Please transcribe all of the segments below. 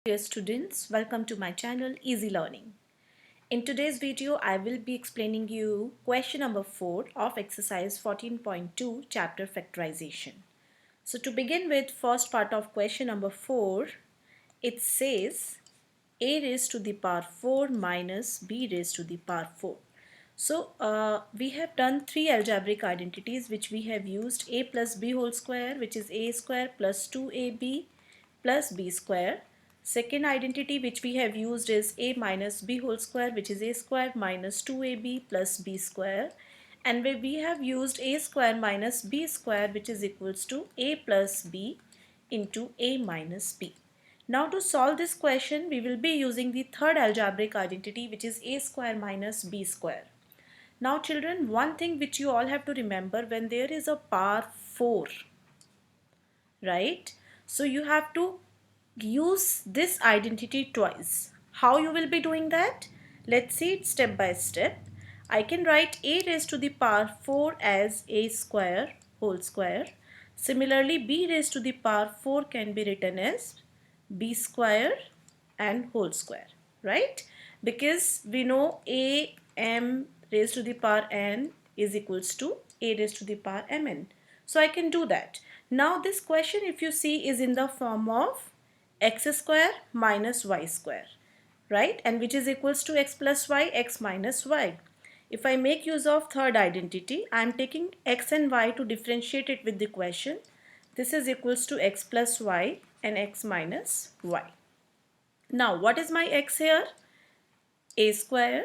Dear students, welcome to my channel Easy Learning. In today's video, I will be explaining you question number 4 of exercise 14.2 chapter factorization. So to begin with, first part of question number 4, it says a raised to the power 4 minus b raised to the power 4. So we have done three algebraic identities which we have used: a plus b whole square, which is a square plus 2ab plus b square. Second identity which we have used is a minus b whole square, which is a square minus 2ab plus b square. And where we have used a square minus b square, which is equals to a plus b into a minus b. Now to solve this question, we will be using the third algebraic identity, which is a square minus b square. Now children, one thing which you all have to remember, when there is a power 4, right? So you have to use this identity twice. How you will be doing that? Let's see it step by step. I can write a raised to the power 4 as a square whole square. Similarly, b raised to the power 4 can be written as b square and whole square, right? Because we know a m raised to the power n is equals to a raised to the power mn. So I can do that. Now this question, if you see, is in the form of x square minus y square, right? And which is equals to x plus y, x minus y. If I make use of third identity, I am taking x and y to differentiate it with the question. This is equals to x plus y and x minus y. Now what is my x here? A square.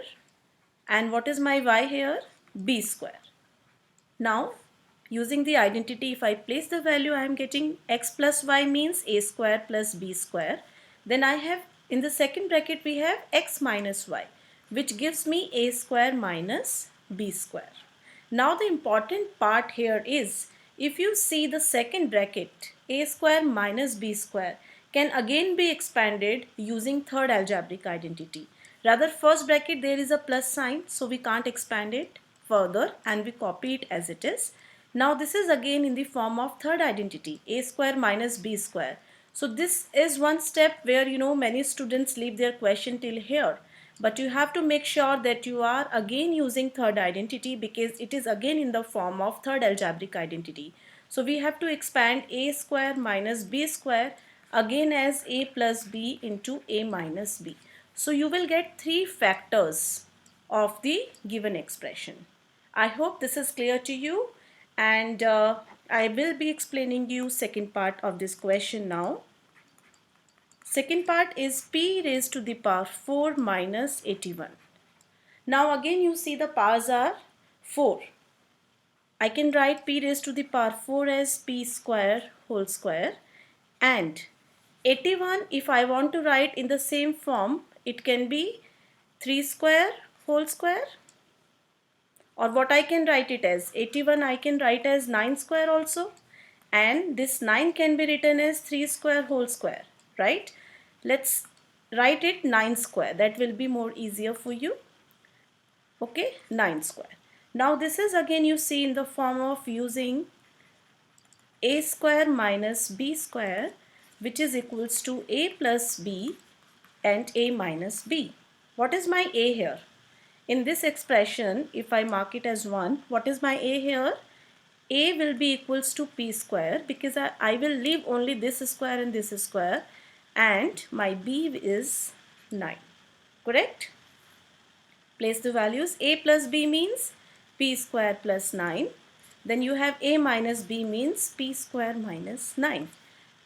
And what is my y here? B square. Now using the identity, if I place the value, I am getting x plus y means a square plus b square. Then I have, in the second bracket, we have x minus y, which gives me a square minus b square. Now the important part here is, if you see the second bracket, a square minus b square can again be expanded using third algebraic identity. Rather, first bracket there is a plus sign, so we can't expand it further and we copy it as it is. Now this is again in the form of third identity, a square minus b square. So this is one step where many students leave their question till here. But you have to make sure that you are again using third identity, because it is again in the form of third algebraic identity. So we have to expand a square minus b square again as a plus b into a minus b. So you will get three factors of the given expression. I hope this is clear to you, and I will be explaining you second part of this question now. Second part is p raised to the power 4 minus 81. Now again you see the powers are 4. I can write p raised to the power 4 as p square whole square, and 81, if I want to write in the same form, it can be 3 square whole square, or what I can write it as 81, I can write as 9 square also, and this 9 can be written as 3 square whole square, right? Let's write it 9 square, that will be more easier for you. Okay, 9 square. Now this is again you see in the form of using a square minus b square, which is equals to a plus b and a minus b. What is my a here? In this expression, if I mark it as 1, what is my a here? A will be equals to p square, because I will leave only this square and this square, and my b is 9. Correct? Place the values. A plus b means p square plus 9. Then you have a minus b means p square minus 9.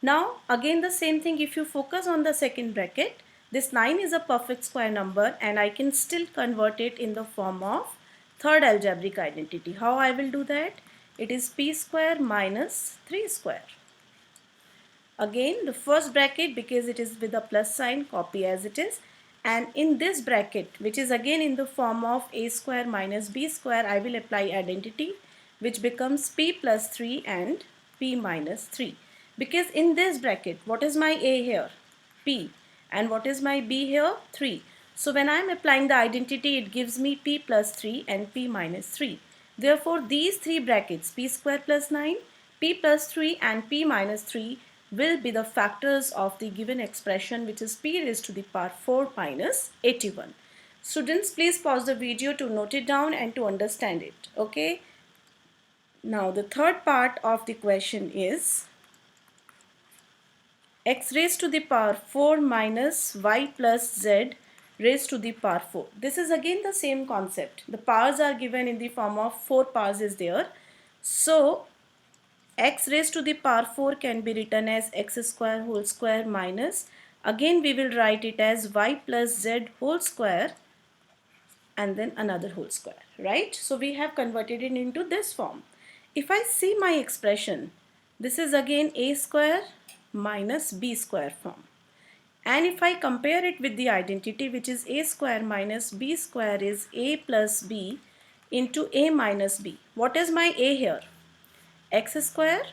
Now again the same thing, if you focus on the second bracket, this 9 is a perfect square number, and I can still convert it in the form of third algebraic identity. How I will do that? It is p square minus 3 square. Again the first bracket, because it is with a plus sign, copy as it is, and in this bracket, which is again in the form of a square minus b square, I will apply identity, which becomes p plus 3 and p minus 3. Because in this bracket, what is my a here? P. And what is my b here? 3. So when I am applying the identity, it gives me p plus 3 and p minus 3. Therefore these three brackets, p square plus 9, p plus 3 and p minus 3, will be the factors of the given expression, which is p raised to the power 4 minus 81. Students, please pause the video to note it down and to understand it. Okay. Now the third part of the question is x raised to the power 4 minus y plus z raised to the power 4. This is again the same concept. The powers are given in the form of 4 powers is there. So x raised to the power 4 can be written as x square whole square minus, again we will write it as y plus z whole square and then another whole square, right? So we have converted it into this form. If I see my expression, this is again a square minus b square form. And if I compare it with the identity, which is a square minus b square is a plus b into a minus b. What is my a here? X square.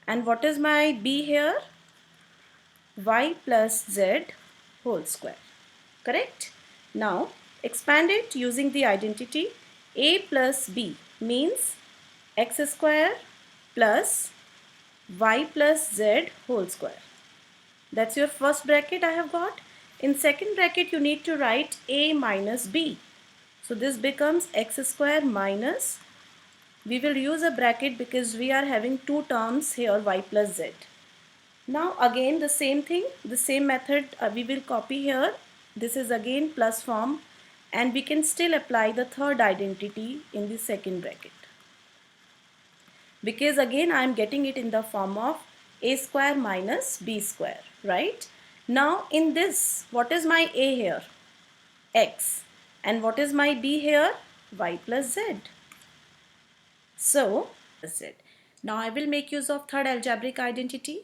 And what is my b here? Y plus z whole square. Correct? Now expand it using the identity. A plus b means x square plus y plus z whole square. That's your first bracket I have got. In second bracket you need to write a minus b. So this becomes x square minus, we will use a bracket because we are having two terms here, y plus z. Now again the same thing, the same method we will copy here. This is again plus form and we can still apply the third identity in the second bracket. Because again I am getting it in the form of a square minus b square, right? Now in this, what is my a here? X. And what is my b here? Y plus z. So, that's it. Now I will make use of third algebraic identity.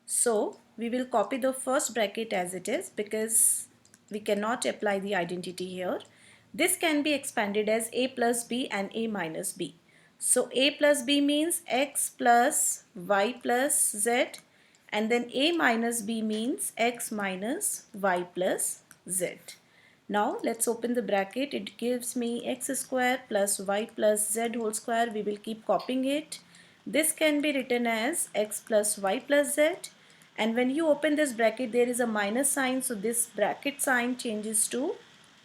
So, we will copy the first bracket as it is because we cannot apply the identity here. This can be expanded as a plus b and a minus b. So, a plus b means x plus y plus z, and then a minus b means x minus y plus z. Now let's open the bracket. It gives me x square plus y plus z whole square. We will keep copying it. This can be written as x plus y plus z, and when you open this bracket there is a minus sign, so this bracket sign changes to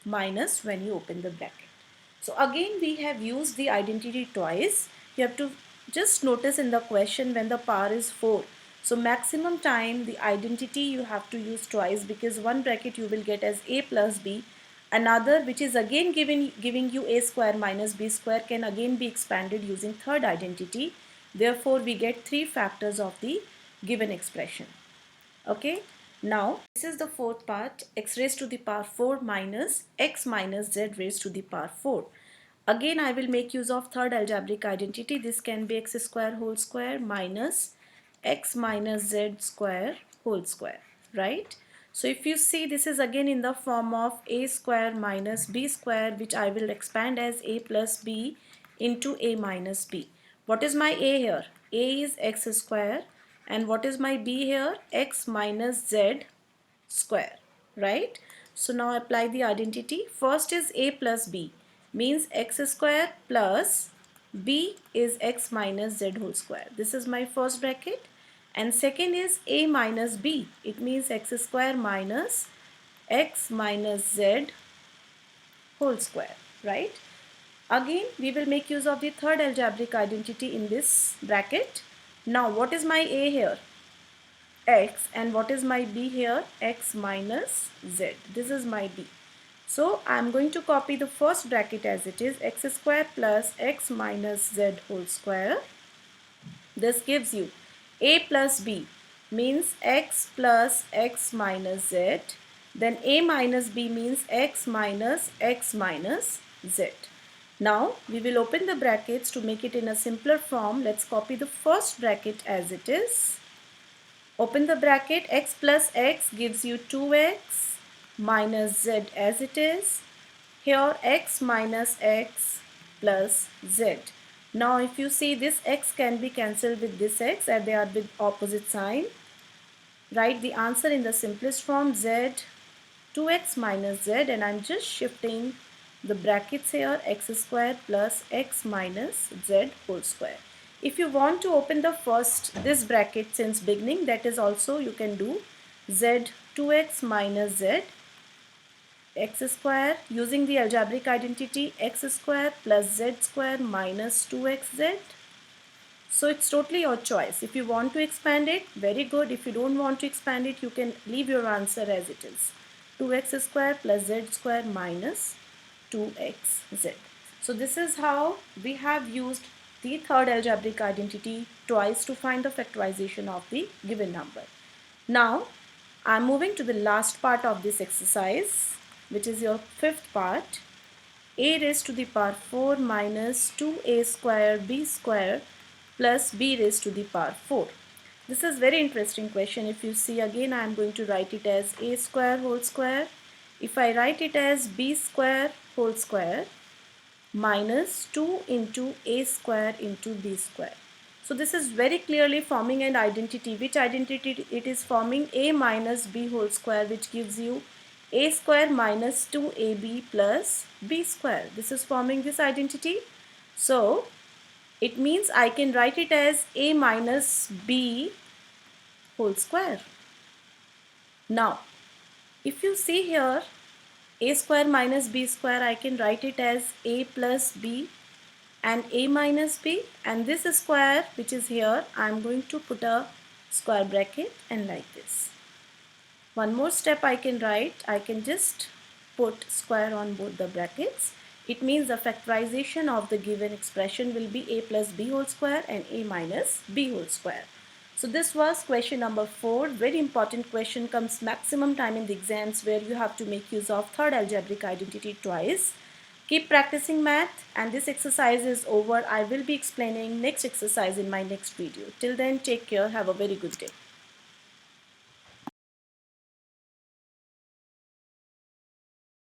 minus when you open the bracket. So again we have used the identity twice. You have to just notice in the question when the power is 4. So maximum time the identity you have to use twice, because one bracket you will get as a plus b, another which is again giving you a square minus b square can again be expanded using third identity. Therefore we get three factors of the given expression. Okay. Now this is the fourth part, x raised to the power 4 minus x minus z raised to the power 4. Again I will make use of third algebraic identity. This can be x square whole square minus x minus z square whole square, right? So if you see, this is again in the form of a square minus b square, which I will expand as a plus b into a minus b. What is my a here? A is x square, and what is my b here? X minus z square, right? So now apply the identity. First is a plus b means x square plus b is x minus z whole square. This is my first bracket. And second is a minus b. It means x square minus x minus z whole square, right? Again we will make use of the third algebraic identity in this bracket. Now what is my a here? X, and what is my b here? X minus z. This is my b. So I am going to copy the first bracket as it is, x square plus x minus z whole square. This gives you a plus b means x plus x minus z. Then a minus b means x minus z. Now we will open the brackets to make it in a simpler form. Let's copy the first bracket as it is. Open the bracket. X plus x gives you 2x minus z as it is. Here x minus x plus z. Now if you see, this x can be cancelled with this x as they are with opposite sign. Write the answer in the simplest form, z 2x minus z, and I am just shifting the brackets here, x square plus x minus z whole square. If you want to open this bracket since beginning, that is also you can do z 2x minus z x square using the algebraic identity x square plus z square minus 2xz. So it's totally your choice. If you want to expand it, very good. If you don't want to expand it, you can leave your answer as it is. 2x square plus z square minus 2xz. So this is how we have used the third algebraic identity twice to find the factorization of the given number. Now I'm moving to the last part of this exercise, which is your fifth part. A raised to the power 4 minus 2a square b square plus b raised to the power 4. This is very interesting question. If you see again, I am going to write it as a square whole square. If I write it as b square whole square minus 2 into a square into b square. So this is very clearly forming an identity. Which identity it is forming? A minus b whole square, which gives you a square minus 2ab plus b square. This is forming this identity. So it means I can write it as a minus b whole square. Now if you see here, a square minus b square, I can write it as a plus b and a minus b, and this square which is here, I am going to put a square bracket and like this. One more step I can write, I can just put square on both the brackets. It means the factorization of the given expression will be a plus b whole square and a minus b whole square. So this was question number 4. Very important question, comes maximum time in the exams where you have to make use of third algebraic identity twice. Keep practicing math, and this exercise is over. I will be explaining next exercise in my next video. Till then, take care. Have a very good day.